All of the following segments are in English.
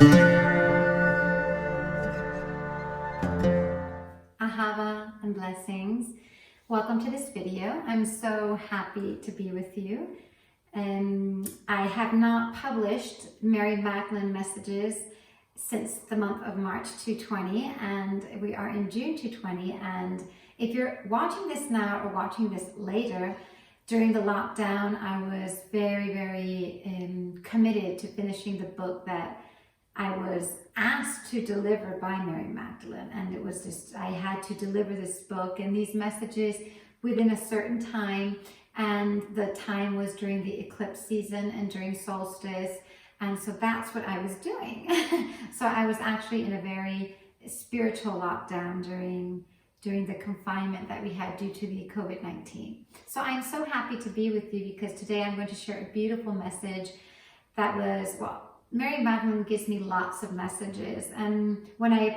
Ahava and blessings. Welcome to this video. I'm so happy to be with you. I have not published Mary Magdalene messages since the month of March 2020, and we are in June 2020. And if you're watching this now or watching this later, during the lockdown, I was very committed to finishing the book that I was asked to deliver by Mary Magdalene, and it was just, I had to deliver this book and these messages within a certain time, and the time was during the eclipse season and during Solstice, and so that's what I was doing. So I was actually in a very spiritual lockdown during the confinement that we had due to the COVID-19. So I'm so happy to be with you because today I'm going to share a beautiful message that was, well, Mary Magdalene gives me lots of messages, and when we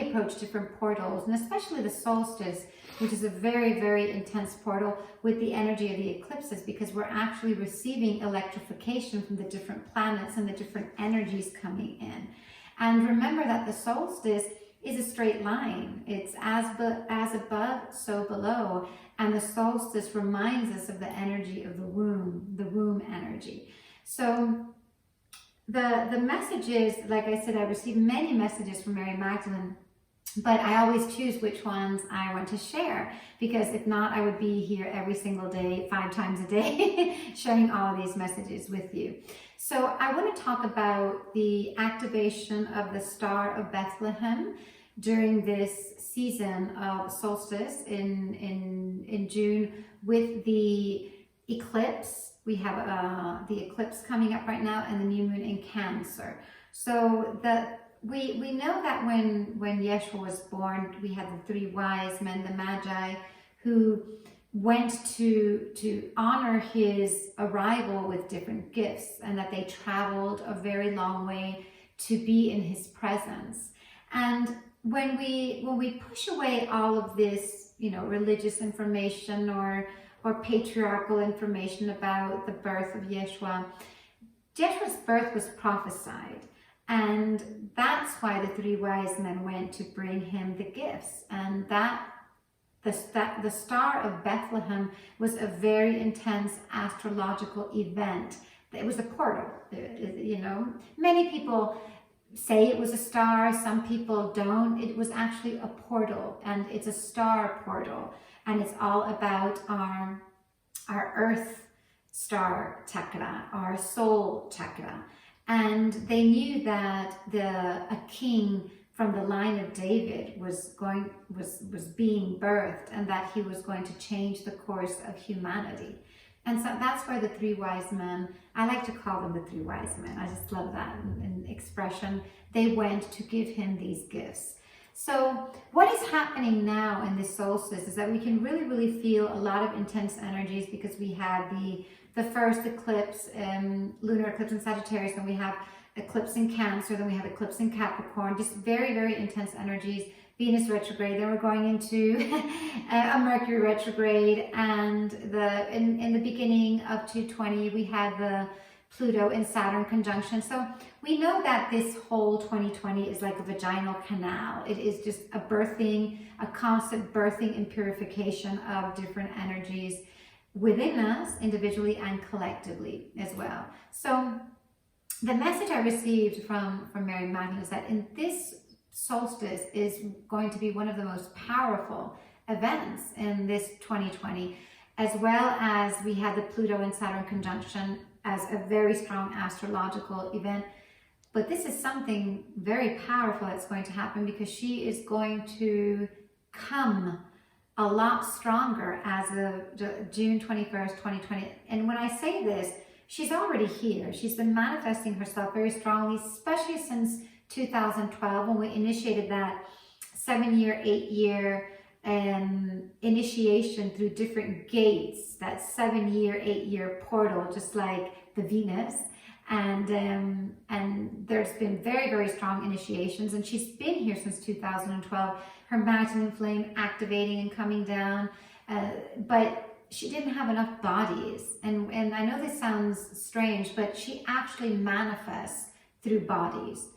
approach different portals, and especially the solstice, which is a very intense portal with the energy of the eclipses, because we're actually receiving electrification from the different planets and the different energies coming in. And remember that the solstice is a straight line. It's as above, so below, and the solstice reminds us of the energy of the womb energy. So the messages, like I said, I received many messages from Mary Magdalene, but I always choose which ones I want to share, because if not, I would be here every single day, 5 times a day, sharing all of these messages with you. So I want to talk about the activation of the Star of Bethlehem during this season of solstice in June with the eclipse. We have the eclipse coming up right now and the new moon in Cancer. So we know that when Yeshua was born, we had the 3 wise men, the Magi, who went to honor his arrival with different gifts, and that they traveled a very long way to be in his presence. And when we push away all of this, religious information or patriarchal information about the birth of Yeshua, Yeshua's birth was prophesied. And that's why the 3 wise men went to bring him the gifts. And the Star of Bethlehem was a very intense astrological event. It was a portal, Many people say it was a star, some people don't. It was actually a portal, and it's a star portal. And it's all about our earth star chakra, our soul chakra. And they knew that a king from the line of David was being birthed, and that he was going to change the course of humanity. And so that's why the 3 wise men, I like to call them the 3 wise men. I just love that expression. They went to give him these gifts. So what is happening now in this solstice is that we can really feel a lot of intense energies, because we had the first eclipse, lunar eclipse in Sagittarius, and we have eclipse in Cancer, then we have eclipse in Capricorn, just very intense energies. Venus retrograde, then we're going into a Mercury retrograde, and in the beginning of 220 we had the Pluto and Saturn conjunction. So we know that this whole 2020 is like a vaginal canal. It is just a constant birthing and purification of different energies within us, individually and collectively as well. So the message I received from Mary Magdalene is that in this solstice is going to be one of the most powerful events in this 2020, as well as we had the Pluto and Saturn conjunction as a very strong astrological event. But this is something very powerful that's going to happen, because she is going to come a lot stronger as of June 21st, 2020. And when I say this, she's already here. She's been manifesting herself very strongly, especially since 2012, when we initiated that 7-year, 8-year initiation through different gates, that 7-year, 8-year portal, just like the Venus. And there's been very strong initiations, and she's been here since 2012. Her Magdalene flame activating and coming down, but she didn't have enough bodies. And I know this sounds strange, but she actually manifests through bodies.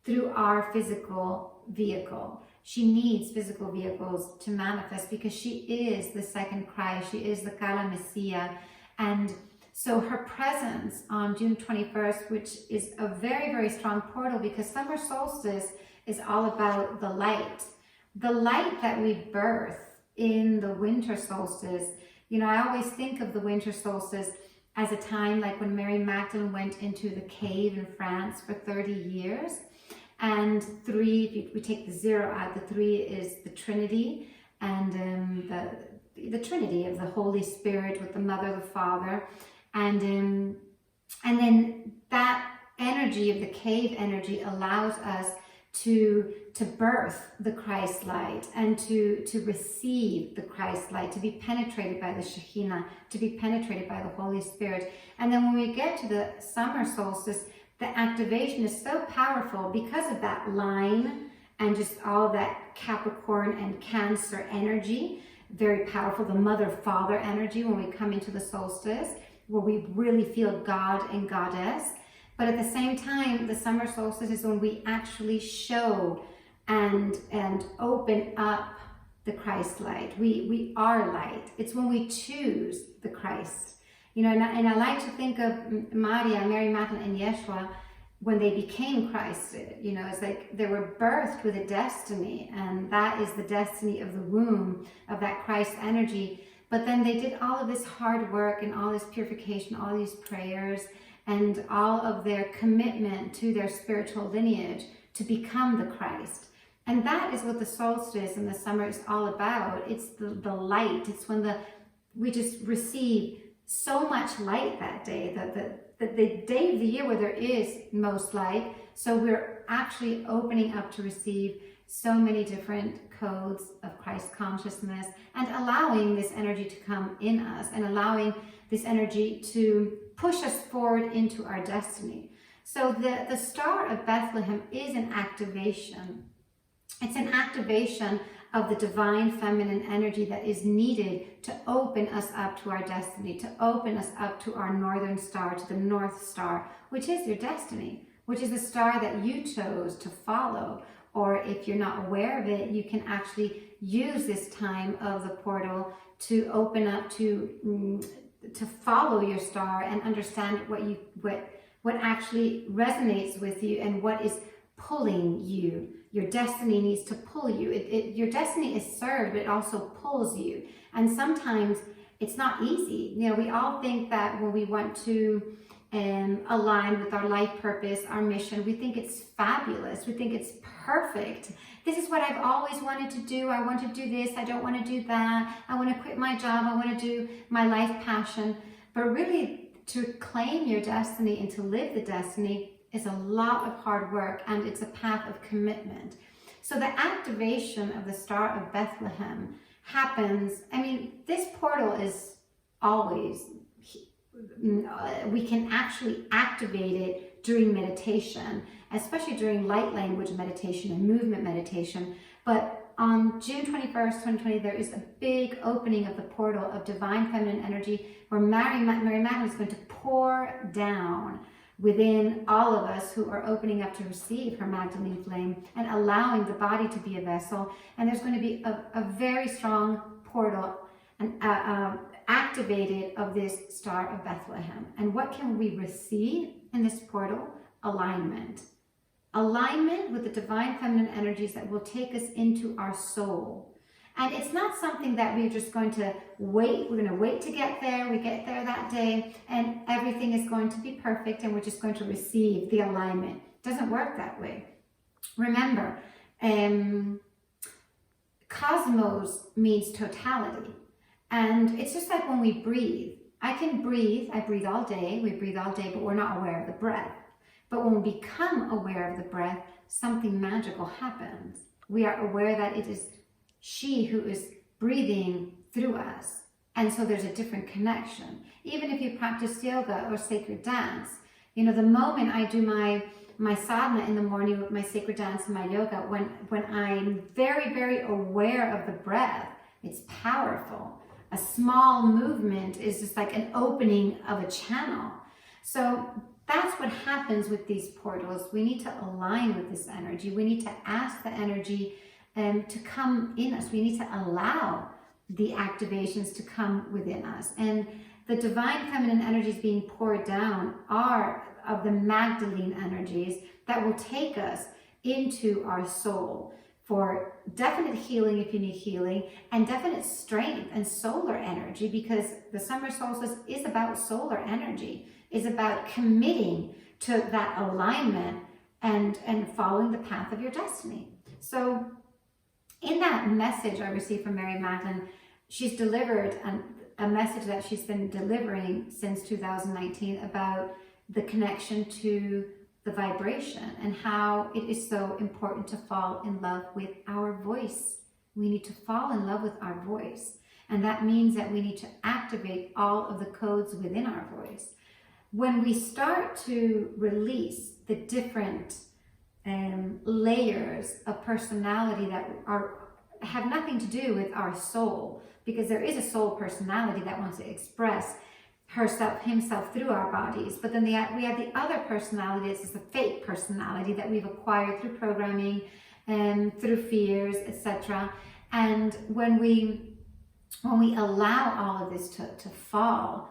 through our physical vehicle. She needs physical vehicles to manifest because she is the second Christ. She is the Kala Messiah. And so her presence on June 21st, which is a very, very strong portal, because summer solstice is all about the light. The light that we birth in the winter solstice. You know, I always think of the winter solstice as a time like when Mary Magdalene went into the cave in France for 30 years. And 3, if we take the 0 out, the 3 is the Trinity, and the Trinity of the Holy Spirit with the Mother, the Father, and then that energy of the cave energy allows us to birth the Christ light and to receive the Christ light, to be penetrated by the Shekhinah, to be penetrated by the Holy Spirit. And then when we get to the summer solstice, the activation is so powerful because of that line and just all that Capricorn and Cancer energy. Very powerful, the mother-father energy when we come into the solstice, where we really feel God and Goddess. But at the same time, the summer solstice is when we actually show and open up the Christ light. We are light. It's when we choose the Christ. You know, and I like to think of Mary Magdalene, and Yeshua when they became Christ. You know, it's like they were birthed with a destiny, and that is the destiny of the womb of that Christ energy. But then they did all of this hard work and all this purification, all these prayers, and all of their commitment to their spiritual lineage to become the Christ. And that is what the solstice and the summer is all about. It's the light. It's when we just receive so much light that day, the day of the year where there is most light. So we're actually opening up to receive so many different codes of Christ consciousness, and allowing this energy to come in us, and allowing this energy to push us forward into our destiny. So the Star of Bethlehem is an activation. It's an activation of the divine feminine energy that is needed to open us up to our destiny, to open us up to our northern star, to the North Star, which is your destiny, which is the star that you chose to follow. Or if you're not aware of it, you can actually use this time of the portal to open up to follow your star and understand what actually resonates with you and what is pulling you. Your destiny needs to pull you. Your destiny is served, but it also pulls you. And sometimes it's not easy. You know, we all think that when we want to align with our life purpose, our mission, we think it's fabulous. We think it's perfect. This is what I've always wanted to do. I want to do this. I don't want to do that. I want to quit my job. I want to do my life passion. But really, to claim your destiny and to live the destiny is a lot of hard work, and it's a path of commitment. So the activation of the Star of Bethlehem happens, I mean, this portal is always, we can actually activate it during meditation, especially during light language meditation and movement meditation. But on June 21st, 2020, there is a big opening of the portal of divine feminine energy where Mary Magdalene is going to pour down within all of us who are opening up to receive her Magdalene flame and allowing the body to be a vessel. And there's going to be a very strong portal and activated of this Star of Bethlehem. And what can we receive in this portal? Alignment. Alignment with the divine feminine energies that will take us into our soul. And it's not something that we're just going to wait. We're going to wait to get there. We get there that day and everything is going to be perfect and we're just going to receive the alignment. It doesn't work that way. Remember, cosmos means totality. And it's just like when we breathe. I breathe all day, we breathe all day, but we're not aware of the breath. But when we become aware of the breath, something magical happens. We are aware that it is she who is breathing through us. And so there's a different connection. Even if you practice yoga or sacred dance, you know, the moment I do my sadhana in the morning with my sacred dance and my yoga, when I'm very, very aware of the breath, it's powerful. A small movement is just like an opening of a channel. So that's what what happens with these portals. We need to align with this energy. We need to ask the energy to come in us. We need to allow the activations to come within us. And the divine feminine energies being poured down are of the Magdalene energies that will take us into our soul for definite healing if you need healing, and definite strength and solar energy, because the summer solstice is about solar energy, is about committing to that alignment and following the path of your destiny. So in that message I received from Mary Magdalene, she's delivered a message that she's been delivering since 2019 about the connection to the vibration and how it is so important to fall in love with our voice. We need to fall in love with our voice. And that means that we need to activate all of the codes within our voice. When we start to release the different layers of personality that have nothing to do with our soul, because there is a soul personality that wants to express himself through our bodies, but then we have the other personality. This is a fake personality that we've acquired through programming and through fears, etc. And when we allow all of this to fall,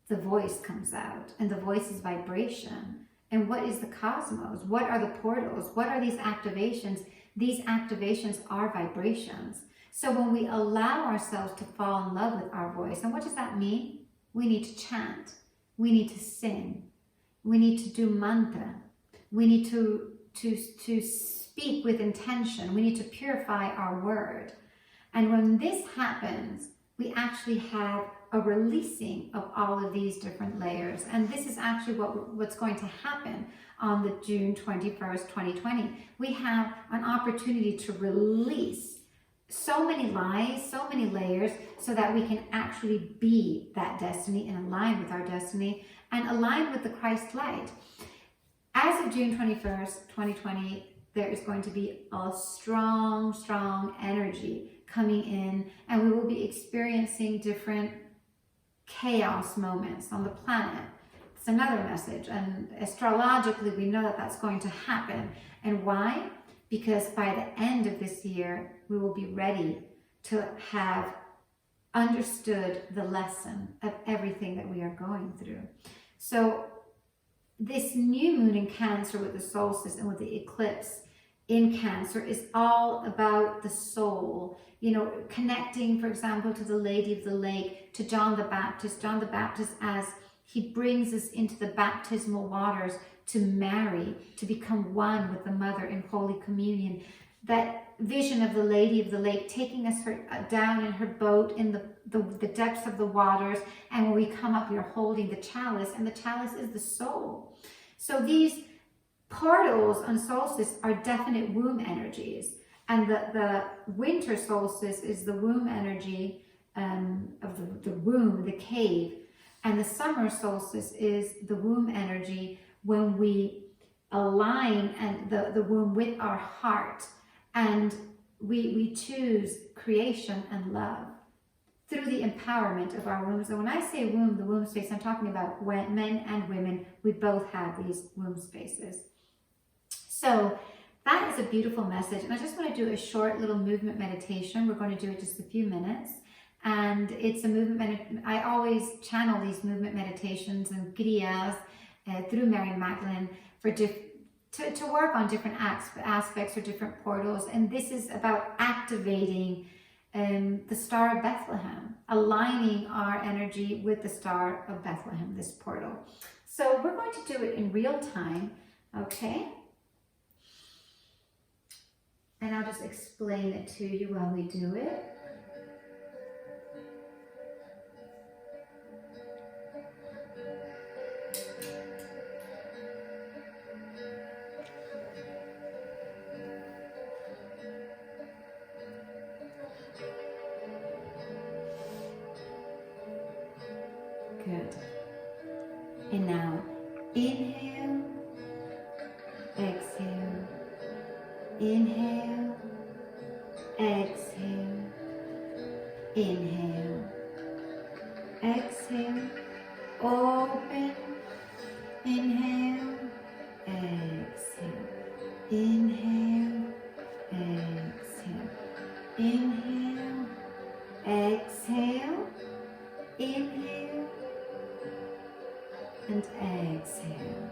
the voice comes out, and the voice is vibration. And what is the cosmos? What are the portals? What are these activations? These activations are vibrations. So when we allow ourselves to fall in love with our voice, and what does that mean? We need to chant. We need to sing. We need to do mantra. We need to speak with intention. We need to purify our word. And when this happens, we actually have a releasing of all of these different layers. And this is actually what's going to happen on the June 21st, 2020. We have an opportunity to release so many lies, so many layers, so that we can actually be that destiny and align with our destiny and align with the Christ light. As of June 21st, 2020, there is going to be a strong, strong energy coming in, and we will be experiencing different chaos moments on the planet. It's another message, and astrologically we know that that's going to happen. And why? Because by the end of this year, we will be ready to have understood the lesson of everything that we are going through. So this new moon in Cancer with the solstice and with the eclipse in Cancer is all about the soul, connecting, for example, to the Lady of the Lake, to John the Baptist. John the Baptist, as he brings us into the baptismal waters to marry, to become one with the Mother in Holy Communion. That vision of the Lady of the Lake taking us down in her boat in the depths of the waters, and when we come up, we are holding the chalice, and the chalice is the soul. So these portals on solstice are definite womb energies, and the winter solstice is the womb energy of the womb, the cave, and the summer solstice is the womb energy when we align and the womb with our heart, and we choose creation and love through the empowerment of our wombs. And when I say womb, the womb space, I'm talking about men and women. We both have these womb spaces. So that is a beautiful message. And I just want to do a short little movement meditation. We're going to do it just a few minutes. And it's a movement, I always channel these movement meditations and kriyas through Mary Magdalene to work on different aspects or different portals. And this is about activating the Star of Bethlehem, aligning our energy with the Star of Bethlehem, this portal. So we're going to do it in real time, okay? And I'll just explain it to you while we do it. Good. And now, inhale, exhale, inhale, exhale, inhale, exhale, open, inhale, and exhale.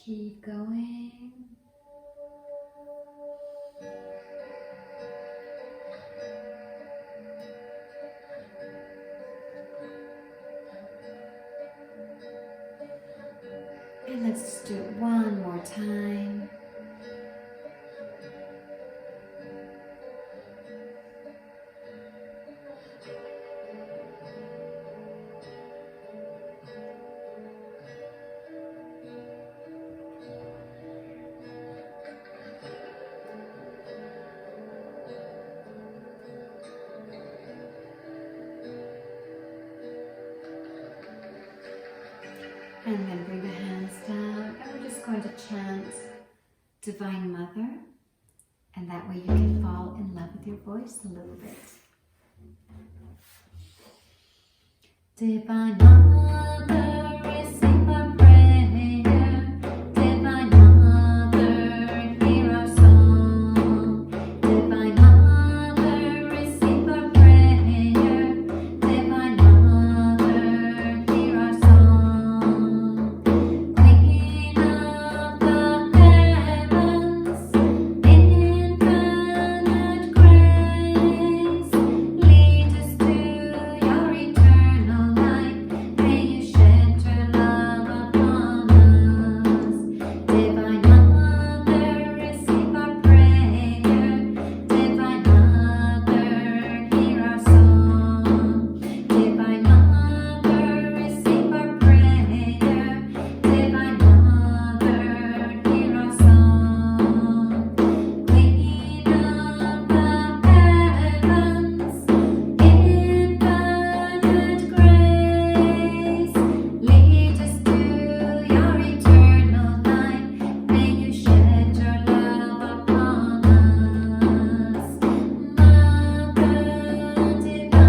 Keep going. And let's do it one more time. And then bring the hands down, and we're just going to chant Divine Mother, and that way you can fall in love with your voice a little bit. Divine Mother, receive our prayer. Divine Mother, hear our song. Divine Mother, receive our prayer. Divine Mother, hear our song. Queen of the heavens, infinite grace, lead us to your eternal light. May you shed your love upon us. Divine Mother, receive our prayer. Divine Mother, hear our song. Divine Mother, receive our prayer. Divine Mother, hear our song. Queen of the heavens, infinite grace, lead us to your eternal light. May you shed your love upon us. Mother divine,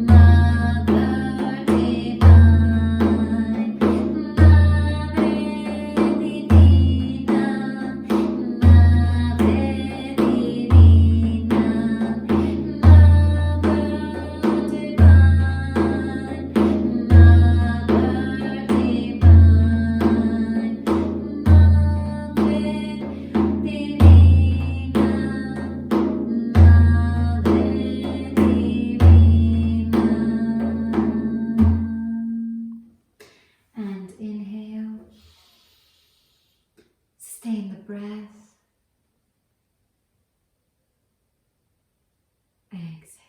Mother divine, Madre divina, Madre divina, Mother divine, Mother divine, and inhale, sustain the breath, exhale.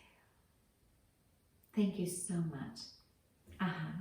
Thank you so much. Aha.